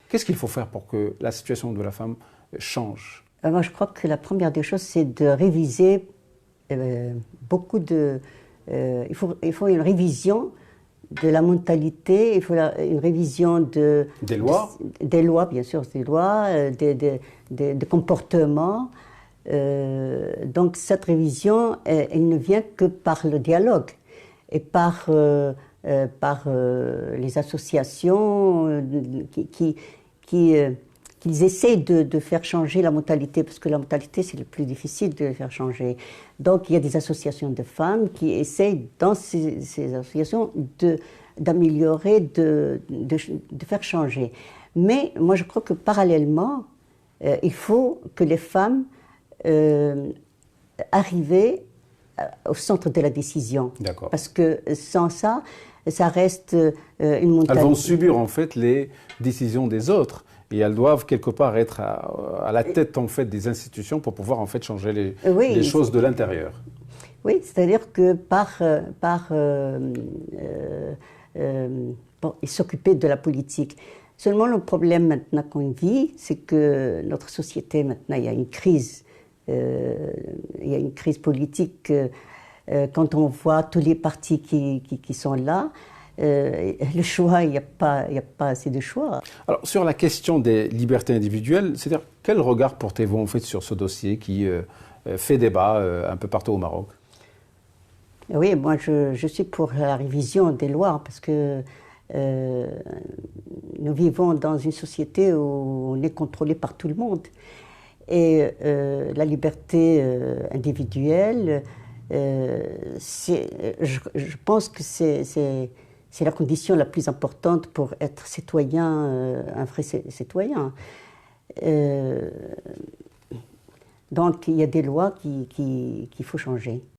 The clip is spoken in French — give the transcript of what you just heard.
Qu'est-ce qu'il faut faire pour que la situation de la femme change? Moi, je crois que la première des choses, c'est de réviser beaucoup de... il faut une révision de la mentalité, il faut une révision Des lois? des lois, bien sûr, des lois, des comportements. Donc cette révision, elle ne vient que par le dialogue et par les associations qu'ils essayent de faire changer la mentalité, parce que la mentalité, c'est le plus difficile de faire changer. Donc, il y a des associations de femmes qui essayent, dans ces associations, d'améliorer, de faire changer. Mais moi, je crois que parallèlement, il faut que les femmes arrivent au centre de la décision. D'accord. Parce que sans ça, ça reste une mentalité... Elles vont subir, en fait, les décisions des autres. Et elles doivent quelque part être à la tête en fait des institutions pour pouvoir en fait changer les choses de l'intérieur. Oui, c'est-à-dire que ils s'occupaient de la politique. Seulement le problème maintenant qu'on vit, c'est que notre société maintenant, il y a une crise politique. Quand on voit tous les partis qui sont là, le choix, il n'y a pas assez de choix. Alors, sur la question des libertés individuelles, c'est-à-dire quel regard portez-vous en fait sur ce dossier qui fait débat un peu partout au Maroc? Oui, moi je suis pour la révision des lois parce que nous vivons dans une société où on est contrôlé par tout le monde. Et la liberté individuelle, je pense que c'est la condition la plus importante pour être citoyen, un vrai citoyen. Donc il y a des lois qu'il faut changer.